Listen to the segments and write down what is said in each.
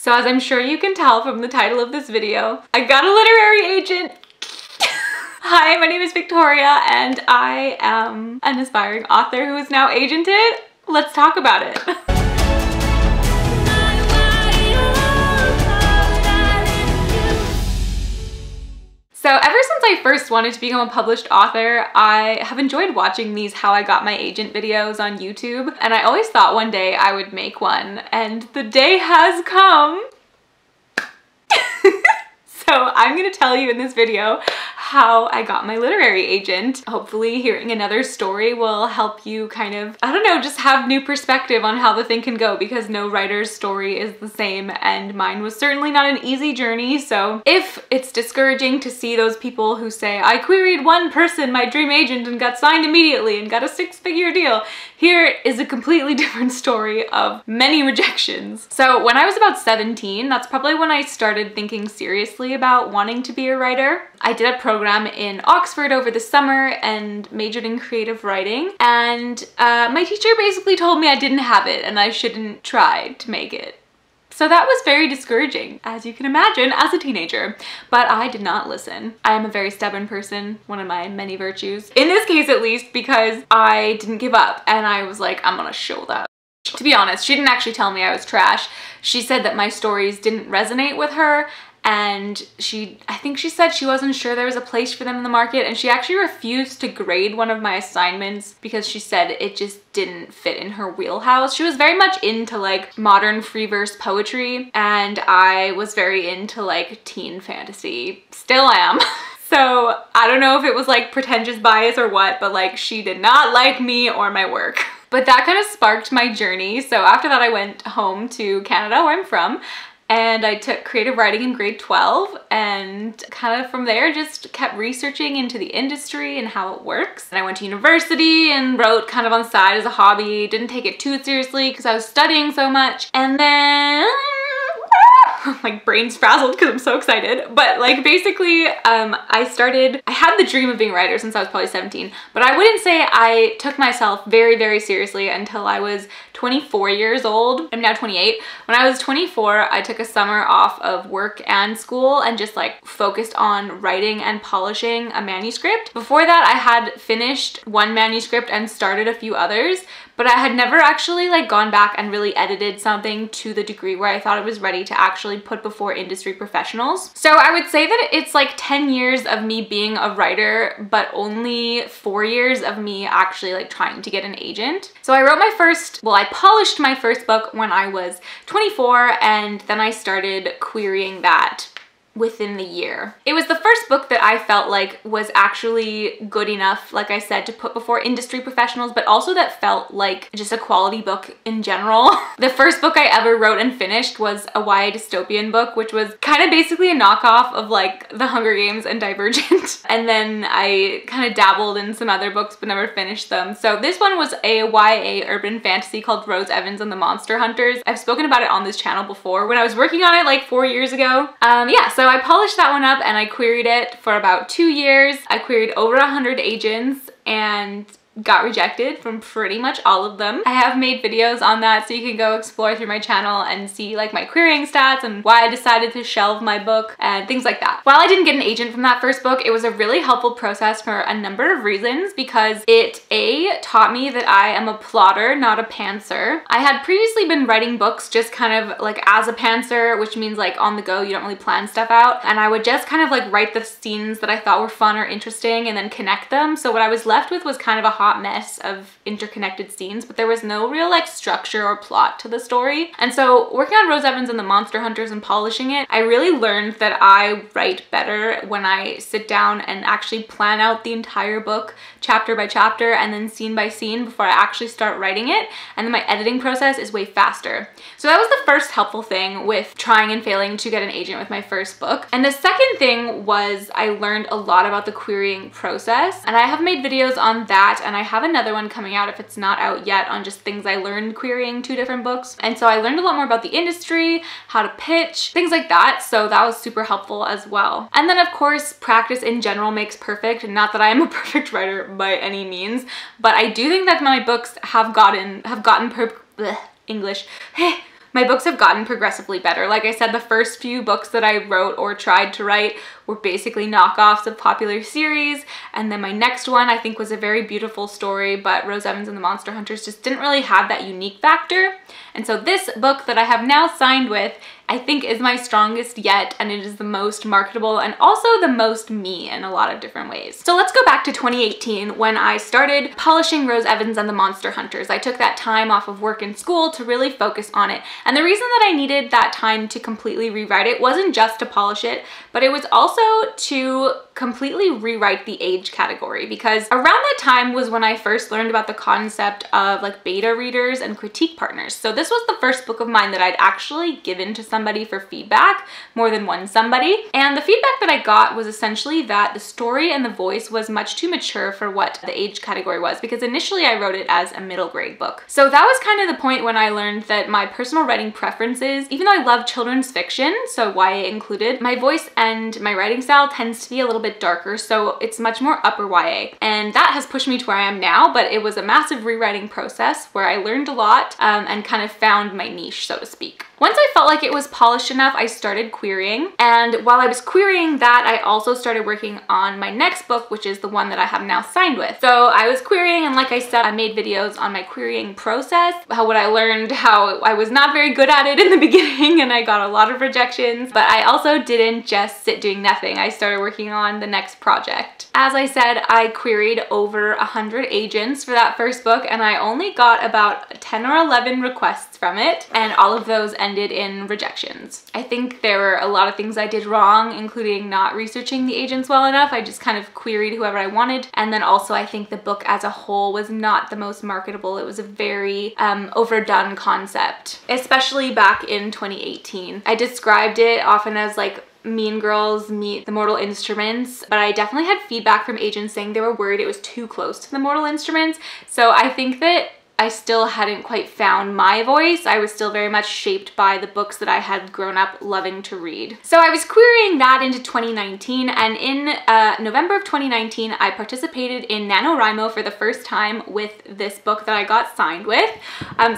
So as I'm sure you can tell from the title of this video, I got a literary agent. Hi, my name is Victoria and I am an aspiring author who is now agented. Let's talk about it. So ever since I first wanted to become a published author, I have enjoyed watching these How I Got My Agent videos on YouTube, and I always thought one day I would make one, and the day has come. So I'm gonna tell you in this video how I got my literary agent. Hopefully hearing another story will help you kind of, I don't know, just have new perspective on how the thing can go, because no writer's story is the same and mine was certainly not an easy journey. So if it's discouraging to see those people who say, I queried one person, my dream agent, and got signed immediately and got a 6-figure deal, here is a completely different story of many rejections. So when I was about 17, that's probably when I started thinking seriously about wanting to be a writer. I did a program in Oxford over the summer and majored in creative writing, and my teacher basically told me I didn't have it and I shouldn't try to make it. So that was very discouraging, as you can imagine, as a teenager, but I did not listen. I am a very stubborn person, one of my many virtues. In this case, at least, because I didn't give up and I was like, I'm gonna show that. To be honest, she didn't actually tell me I was trash. She said that my stories didn't resonate with her, and I think she said she wasn't sure there was a place for them in the market, and she actually refused to grade one of my assignments because she said it just didn't fit in her wheelhouse. She was very much into like modern free verse poetry, and I was very into like teen fantasy. Still am. So I don't know if it was like pretentious bias or what, but like she did not like me or my work. But that kind of sparked my journey. So after that I went home to Canada, where I'm from, and I took creative writing in grade 12, and kind of from there just kept researching into the industry and how it works. And I went to university and wrote kind of on the side as a hobby, didn't take it too seriously because I was studying so much. And then my brain's frazzled because I'm so excited. But like basically I had the dream of being a writer since I was probably 17, but I wouldn't say I took myself very, very seriously until I was 24 years old. I'm now 28. When I was 24, I took a summer off of work and school and just like focused on writing and polishing a manuscript. Before that, I had finished one manuscript and started a few others, but I had never actually like gone back and really edited something to the degree where I thought it was ready to actually put before industry professionals. So I would say that it's like 10 years of me being a writer, but only 4 years of me actually like trying to get an agent. So I wrote my first, well, I polished my first book when I was 24, and then I started querying that within the year. It was the first book that I felt like was actually good enough, like I said, to put before industry professionals, but also that felt like just a quality book in general. The first book I ever wrote and finished was a YA dystopian book, which was kind of basically a knockoff of like The Hunger Games and Divergent. And then I kind of dabbled in some other books but never finished them. So this one was a YA urban fantasy called Rose Evans and the Monster Hunters. I've spoken about it on this channel before when I was working on it like 4 years ago. Yeah, so I polished that one up and I queried it for about 2 years. I queried over 100 agents and got rejected from pretty much all of them. I have made videos on that, so you can go explore through my channel and see like my querying stats and why I decided to shelve my book and things like that. While I didn't get an agent from that first book, it was a really helpful process for a number of reasons, because it taught me that I am a plotter, not a pantser. I had previously been writing books just kind of like as a pantser, which means like on the go, you don't really plan stuff out, and I would just kind of like write the scenes that I thought were fun or interesting and then connect them. So what I was left with was kind of a hot mess of interconnected scenes, but there was no real like structure or plot to the story. And so working on Rose Evans and the Monster Hunters and polishing it, I really learned that I write better when I sit down and actually plan out the entire book chapter by chapter and then scene by scene before I actually start writing it. And then my editing process is way faster. So that was the first helpful thing with trying and failing to get an agent with my first book. And the second thing was I learned a lot about the querying process, and I have made videos on that, and I have another one coming out if it's not out yet on just things I learned querying 2 different books. And so I learned a lot more about the industry, how to pitch, things like that. So that was super helpful as well. And then of course, practice in general makes perfect. Not that I am a perfect writer by any means, but I do think that my books have gotten English My books have gotten progressively better. Like I said, the first few books that I wrote or tried to write were basically knockoffs of popular series, and then my next one I think was a very beautiful story, but Rose Evans and the Monster Hunters just didn't really have that unique factor. And so this book that I have now signed with, I think is my strongest yet, and it is the most marketable and also the most me in a lot of different ways. So let's go back to 2018 when I started polishing Rose Evans and the Monster Hunters. I took that time off of work and school to really focus on it. And the reason that I needed that time to completely rewrite it wasn't just to polish it, but it was also to completely rewrite the age category, because around that time was when I first learned about the concept of like beta readers and critique partners. So this was the first book of mine that I'd actually given to somebody for feedback, more than one somebody. And the feedback that I got was essentially that the story and the voice was much too mature for what the age category was, because initially I wrote it as a middle grade book. So that was kind of the point when I learned that my personal writing preferences, even though I love children's fiction, so YA included, my voice and my writing style tends to be a little bit darker, so it's much more upper YA. And that has pushed me to where I am now, but it was a massive rewriting process where I learned a lot and kind of found my niche, so to speak. Once I felt like it was polished enough, I started querying. And while I was querying that, I also started working on my next book, which is the one that I have now signed with. So I was querying, and like I said, I made videos on my querying process, what I learned, how I was not very good at it in the beginning, and I got a lot of rejections. But I also didn't just sit doing nothing. I started working on the next project. As I said, I queried over 100 agents for that first book, and I only got about 10 or 11 requests from it, and all of those ended in rejections. I think there were a lot of things I did wrong, including not researching the agents well enough. I just kind of queried whoever I wanted, and then also I think the book as a whole was not the most marketable. It was a very overdone concept, especially back in 2018. I described it often as like Mean Girls meet the Mortal Instruments, but I definitely had feedback from agents saying they were worried it was too close to the Mortal Instruments. So I think that I still hadn't quite found my voice. I was still very much shaped by the books that I had grown up loving to read. So I was querying that into 2019, and in November of 2019, I participated in Nanowrimo for the first time with this book that I got signed with.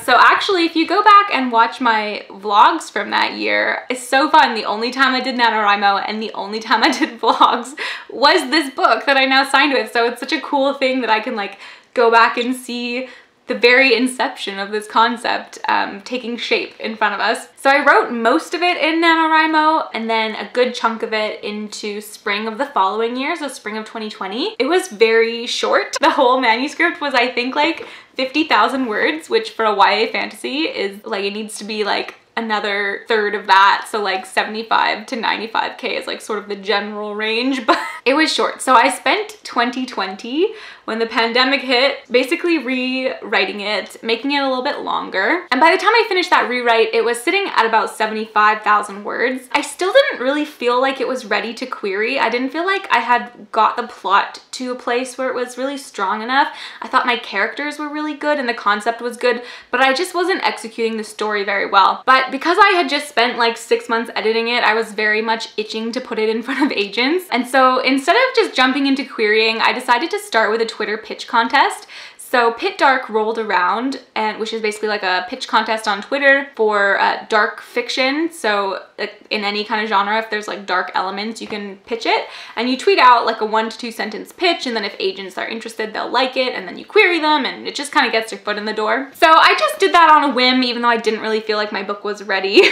So actually, if you go back and watch my vlogs from that year, it's so fun. The only time I did Nanowrimo and the only time I did vlogs was this book that I now signed with. So it's such a cool thing that I can like go back and see the very inception of this concept taking shape in front of us. So I wrote most of it in Nanowrimo, and then a good chunk of it into spring of the following year, so spring of 2020. It was very short. The whole manuscript was, I think, like 50,000 words, which for a YA fantasy is like, it needs to be like another third of that, so like 75 to 95k is like sort of the general range, but it was short. So I spent 2020, when the pandemic hit, basically rewriting it, making it a little bit longer. And by the time I finished that rewrite, it was sitting at about 75,000 words. I still didn't really feel like it was ready to query. I didn't feel like I had got the plot to a place where it was really strong enough. I thought my characters were really good and the concept was good, but I just wasn't executing the story very well. But because I had just spent like 6 months editing it, I was very much itching to put it in front of agents. And so instead of just jumping into querying, I decided to start with a Twitter pitch contest. So Pit Dark rolled around, and which is basically like a pitch contest on Twitter for dark fiction. So in any kind of genre, if there's like dark elements, you can pitch it, and you tweet out like a 1 to 2 sentence pitch, and then if agents are interested, they'll like it, and then you query them, and it just kind of gets your foot in the door. So I just did that on a whim, even though I didn't really feel like my book was ready.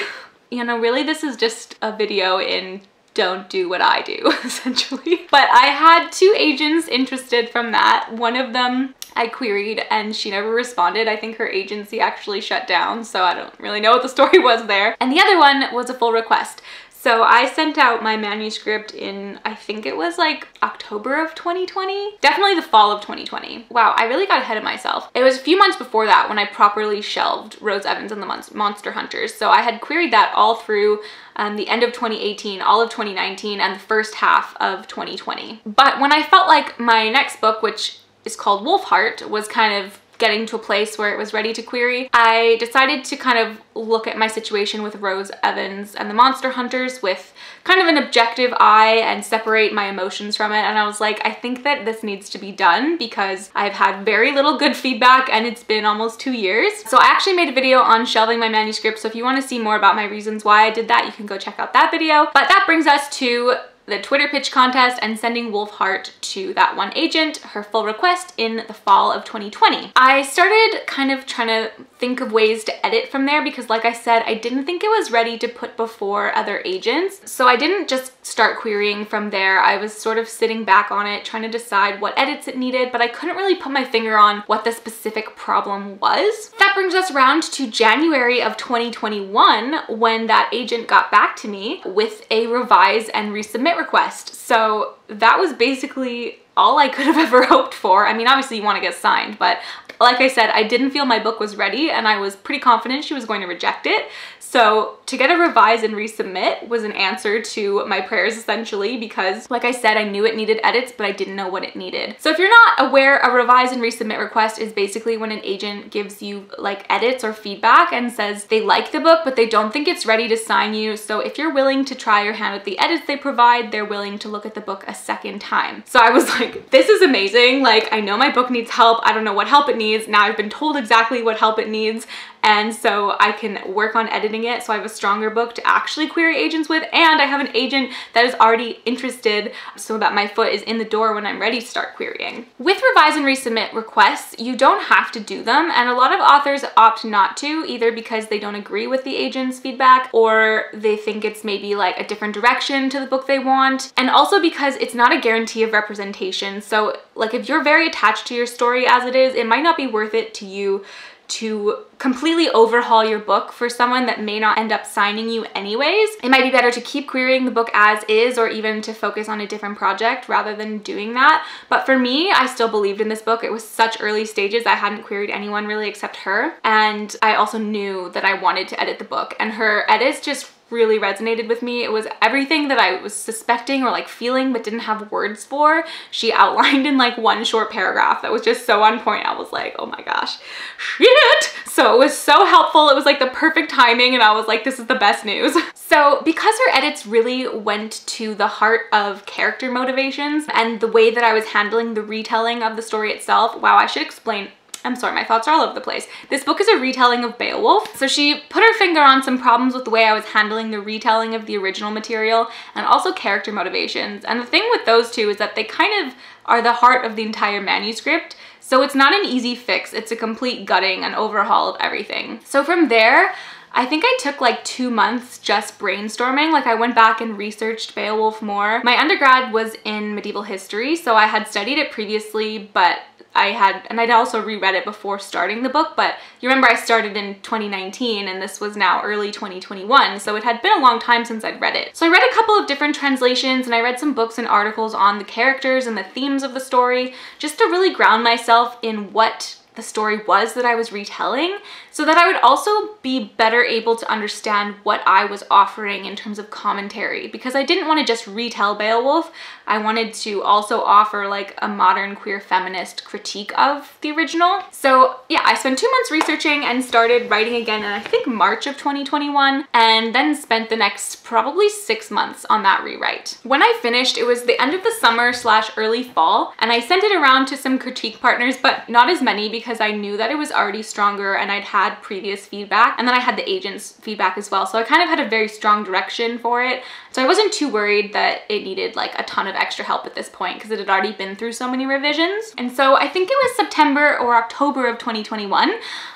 You know, really this is just a video in don't do what I do, essentially. But I had 2 agents interested from that. One of them I queried and she never responded. I think her agency actually shut down, so I don't really know what the story was there. And the other one was a full request. So I sent out my manuscript in, I think it was like October of 2020, definitely the fall of 2020. Wow, I really got ahead of myself. It was a few months before that when I properly shelved Rose Evans and the Monster Hunters. So I had queried that all through the end of 2018, all of 2019, and the first half of 2020. But when I felt like my next book, which is called Wolfheart, was kind of getting to a place where it was ready to query, I decided to kind of look at my situation with Rose Evans and the Monster Hunters with kind of an objective eye and separate my emotions from it. And I was like, I think that this needs to be done because I've had very little good feedback and it's been almost 2 years. So I actually made a video on shelving my manuscript. So if you want to see more about my reasons why I did that, you can go check out that video. But that brings us to the Twitter pitch contest and sending Wolfheart to that one agent, her full request in the fall of 2020. I started kind of trying to think of ways to edit from there because, like I said, I didn't think it was ready to put before other agents. So I didn't just start querying from there. I was sort of sitting back on it, trying to decide what edits it needed, but I couldn't really put my finger on what the specific problem was. That brings us around to January of 2021 when that agent got back to me with a revise and resubmit request. So that was basically all I could have ever hoped for. I mean, obviously you want to get signed, but like I said, I didn't feel my book was ready and I was pretty confident she was going to reject it. So to get a revise and resubmit was an answer to my prayers essentially because, like I said, I knew it needed edits, but I didn't know what it needed. So if you're not aware, a revise and resubmit request is basically when an agent gives you like edits or feedback and says they like the book, but they don't think it's ready to sign you. So if you're willing to try your hand at the edits they provide, they're willing to look at the book a second time. So I was like, this is amazing. Like, I know my book needs help. I don't know what help it needs. Now I've been told exactly what help it needs. And so I can work on editing it so I have a stronger book to actually query agents with, and I have an agent that is already interested so that my foot is in the door when I'm ready to start querying. With revise and resubmit requests, you don't have to do them, and a lot of authors opt not to, either because they don't agree with the agent's feedback or they think it's maybe like a different direction to the book they want, and also because it's not a guarantee of representation. So like if you're very attached to your story as it is, it might not be worth it to you to completely overhaul your book for someone that may not end up signing you anyways. It might be better to keep querying the book as is or even to focus on a different project rather than doing that. But for me, I still believed in this book. It was such early stages. I hadn't queried anyone really except her. And I also knew that I wanted to edit the book, and her edits just really resonated with me. It was everything that I was suspecting or like feeling but didn't have words for. She outlined in like one short paragraph that was just so on point. I was like, oh my gosh, shit. So it was so helpful. It was like the perfect timing and I was like, this is the best news. So because her edits really went to the heart of character motivations and the way that I was handling the retelling of the story itself, wow, I should explain. I'm sorry, my thoughts are all over the place. This book is a retelling of Beowulf. So she put her finger on some problems with the way I was handling the retelling of the original material and also character motivations. And the thing with those two is that they kind of are the heart of the entire manuscript. So it's not an easy fix. It's a complete gutting and overhaul of everything. So from there, I think I took like 2 months just brainstorming. Like I went back and researched Beowulf more. My undergrad was in medieval history, so I had studied it previously, but I'd also reread it before starting the book, but you remember I started in 2019 and this was now early 2021, so it had been a long time since I'd read it. So I read a couple of different translations and I read some books and articles on the characters and the themes of the story, just to really ground myself in what the story was that I was retelling, so that I would also be better able to understand what I was offering in terms of commentary, because I didn't want to just retell Beowulf. I wanted to also offer like a modern queer feminist critique of the original. So yeah, I spent 2 months researching and started writing again in I think March of 2021, and then spent the next probably 6 months on that rewrite. When I finished, it was the end of the summer / early fall, and I sent it around to some critique partners, but not as many because I knew that it was already stronger and I'd had previous feedback, and then I had the agent's feedback as well. So I kind of had a very strong direction for it. So I wasn't too worried that it needed like a ton of extra help at this point because it had already been through so many revisions. And so I think it was September or October of 2021,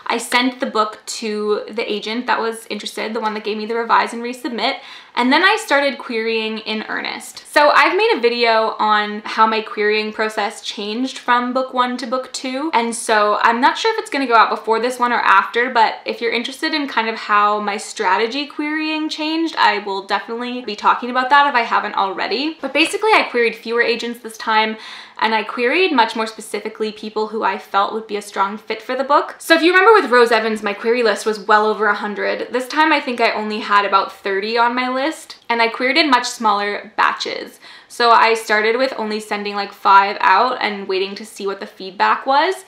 I sent the book to the agent that was interested, the one that gave me the revise and resubmit, and then I started querying in earnest. So I've made a video on how my querying process changed from book 1 to book 2, and so I'm not sure if it's gonna go out before this one or after, but if you're interested in kind of how my strategy querying changed, I will definitely be talking about that if I haven't already. But basically I queried fewer agents this time, and I queried much more specifically people who I felt would be a strong fit for the book. So if you remember with Rose Evans, my query list was well over 100. This time I think I only had about 30 on my list, and I queried in much smaller batches. So I started with only sending like 5 out and waiting to see what the feedback was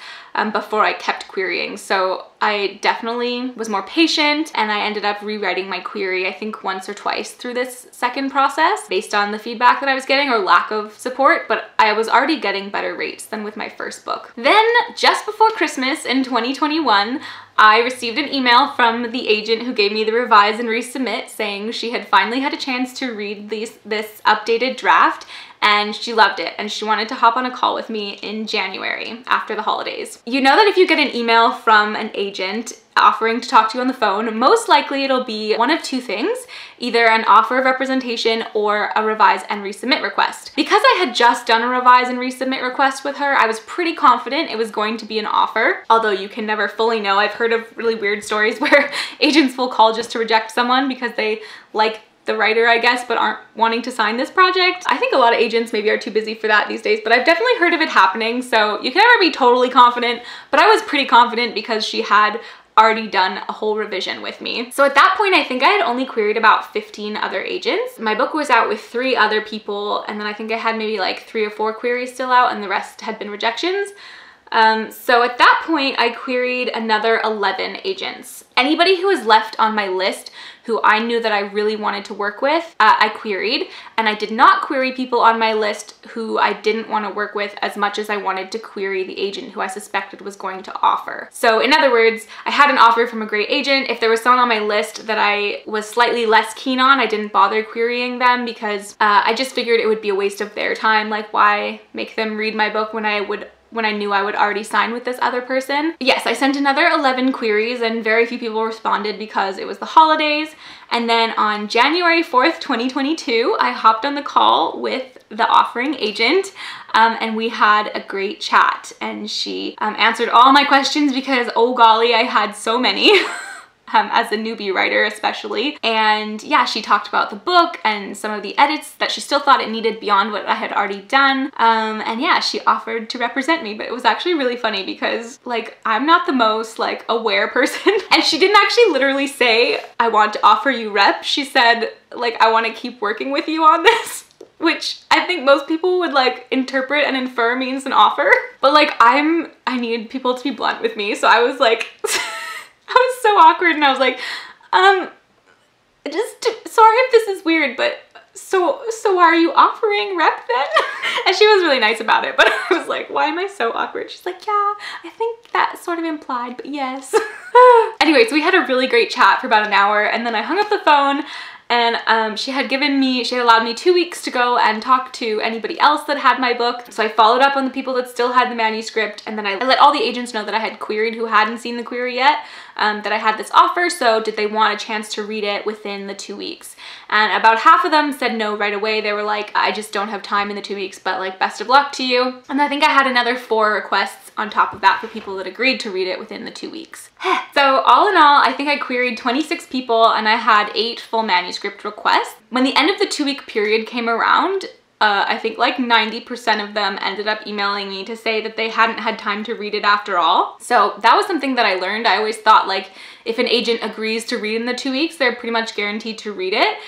before I kept querying. So I definitely was more patient, and I ended up rewriting my query I think once or twice through this second process based on the feedback that I was getting or lack of support, but I was already getting better rates than with my first book. Then just before Christmas in 2021, I received an email from the agent who gave me the revise and resubmit saying she had finally had a chance to read this updated draft and she loved it and she wanted to hop on a call with me in January after the holidays. You know that if you get an email from an agent offering to talk to you on the phone, most likely it'll be one of two things, either an offer of representation or a revise and resubmit request. Because I had just done a revise and resubmit request with her, I was pretty confident it was going to be an offer, although you can never fully know. I've heard of really weird stories where agents will call just to reject someone because they like the writer, I guess, but aren't wanting to sign this project. I think a lot of agents maybe are too busy for that these days, but I've definitely heard of it happening, so you can never be totally confident, but I was pretty confident because she had already done a whole revision with me. So at that point, I think I had only queried about 15 other agents. My book was out with 3 other people, and then I think I had maybe like 3 or 4 queries still out, and the rest had been rejections. So at that point, I queried another 11 agents. Anybody who was left on my list who I knew that I really wanted to work with, I queried, and I did not query people on my list who I didn't want to work with as much as I wanted to query the agent who I suspected was going to offer. So in other words, I had an offer from a great agent. If there was someone on my list that I was slightly less keen on, I didn't bother querying them because I just figured it would be a waste of their time. Like, why make them read my book when I knew I would already sign with this other person. Yes, I sent another 11 queries and very few people responded because it was the holidays. And then on January 4th, 2022, I hopped on the call with the offering agent and we had a great chat, and she answered all my questions because, oh golly, I had so many. As a newbie writer especially. And yeah, she talked about the book and some of the edits that she still thought it needed beyond what I had already done. And yeah, she offered to represent me, but it was actually really funny because like I'm not the most like aware person. And she didn't actually literally say, I want to offer you rep. She said like, I want to keep working with you on this. Which I think most people would like interpret and infer means an offer. But like I need people to be blunt with me. So I was like, I was so awkward and I was like, sorry if this is weird, but so are you offering rep then? And she was really nice about it, but I was like, why am I so awkward? She's like, yeah, I think that sort of implied, but yes. Anyways, we had a really great chat for about an hour, and then I hung up the phone, and she had allowed me 2 weeks to go and talk to anybody else that had my book. So I followed up on the people that still had the manuscript, and then I let all the agents know that I had queried who hadn't seen the query yet, that I had this offer, so did they want a chance to read it within the 2 weeks. And about half of them said no right away. They were like, I just don't have time in the 2 weeks, but like best of luck to you. And I think I had another 4 requests on top of that for people that agreed to read it within the 2 weeks. So all in all, I think I queried 26 people and I had 8 full manuscript requests. When the end of the 2-week period came around, I think like 90% of them ended up emailing me to say that they hadn't had time to read it after all. So that was something that I learned. I always thought like if an agent agrees to read in the 2 weeks, they're pretty much guaranteed to read it.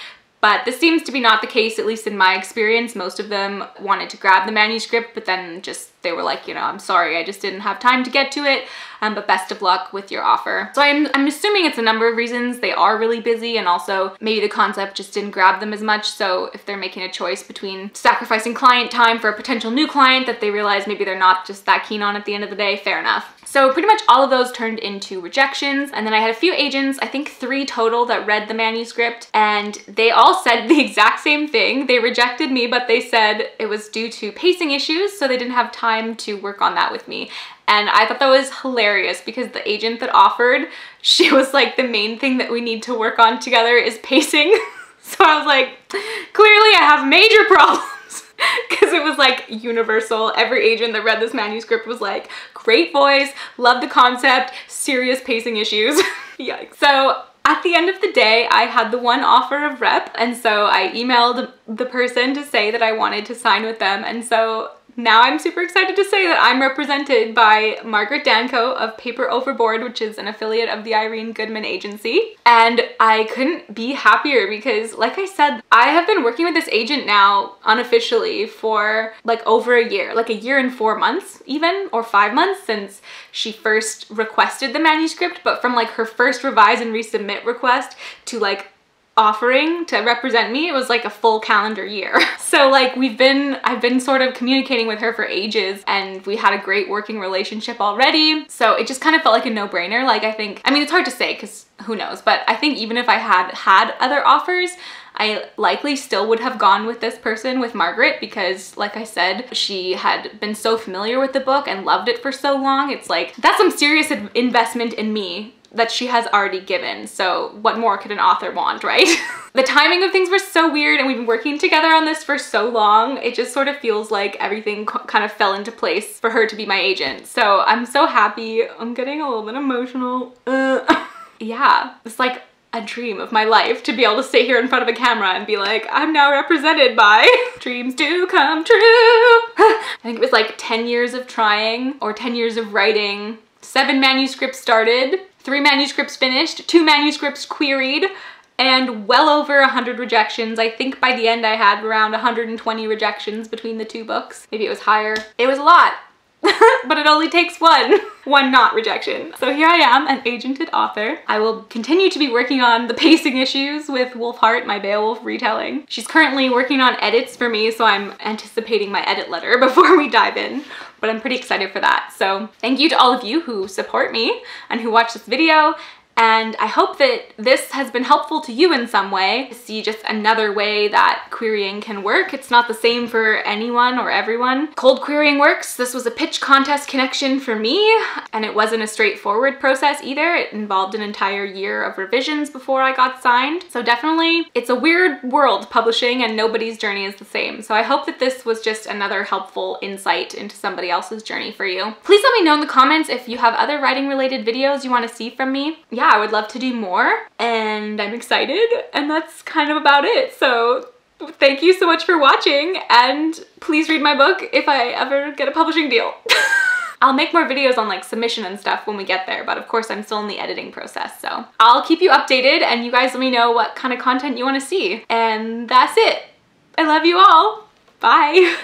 But this seems to be not the case, at least in my experience. Most of them wanted to grab the manuscript, but then they were like, you know, I'm sorry, I just didn't have time to get to it, but best of luck with your offer. So I'm assuming it's a number of reasons. They are really busy, and also maybe the concept just didn't grab them as much. So if they're making a choice between sacrificing client time for a potential new client that they realize maybe they're not just that keen on at the end of the day, fair enough. So pretty much all of those turned into rejections. And then I had a few agents, I think 3 total, that read the manuscript, and they all said the exact same thing. They rejected me, but they said it was due to pacing issues, so they didn't have time to work on that with me. And I thought that was hilarious because the agent that offered, she was like, the main thing that we need to work on together is pacing. So I was like, clearly I have major problems. Because it was like universal. Every agent that read this manuscript was like, great voice, love the concept, serious pacing issues. Yikes. So at the end of the day, I had the 1 offer of rep, and so I emailed the person to say that I wanted to sign with them, and so now I'm super excited to say that I'm represented by Margaret Danko of Paper Overboard, which is an affiliate of the Irene Goodman agency. And I couldn't be happier because, like I said, I have been working with this agent now unofficially for like over a year, like a year and 4 months even, or 5 months since she first requested the manuscript. But from like her first revise and resubmit request to like offering to represent me, it was like a full calendar year. So like I've been sort of communicating with her for ages, and we had a great working relationship already. So it just kind of felt like a no-brainer. Like I mean, it's hard to say because who knows, but I think even if I had other offers, I likely still would have gone with this person, with Margaret, because like I said, she had been so familiar with the book and loved it for so long. It's like, that's some serious investment in me that she has already given. So what more could an author want, right? The timing of things were so weird, and we've been working together on this for so long. It just sort of feels like everything kind of fell into place for her to be my agent. So I'm so happy. I'm getting a little bit emotional. Yeah, it's like a dream of my life to be able to sit here in front of a camera and be like, I'm now represented by dreams do come true. I think it was like 10 years of trying, or 10 years of writing, 7 manuscripts started, 3 manuscripts finished, 2 manuscripts queried, and well over 100 rejections. I think by the end I had around 120 rejections between the 2 books. Maybe it was higher. It was a lot. But it only takes one not rejection. So here I am, an agented author. I will continue to be working on the pacing issues with Wolfheart, my Beowulf retelling. She's currently working on edits for me, so I'm anticipating my edit letter before we dive in, but I'm pretty excited for that. So thank you to all of you who support me and who watch this video. And I hope that this has been helpful to you in some way, to see just another way that querying can work. It's not the same for anyone or everyone. Cold querying works. This was a pitch contest connection for me, and it wasn't a straightforward process either. It involved an entire year of revisions before I got signed. So definitely, it's a weird world publishing, and nobody's journey is the same. So I hope that this was just another helpful insight into somebody else's journey for you. Please let me know in the comments if you have other writing related videos you want to see from me. Yeah, I would love to do more, and I'm excited, and that's kind of about it. So thank you so much for watching, and please read my book if I ever get a publishing deal. I'll make more videos on like submission and stuff when we get there, but of course I'm still in the editing process, so I'll keep you updated, and you guys let me know what kind of content you want to see. And that's it. I love you all. Bye.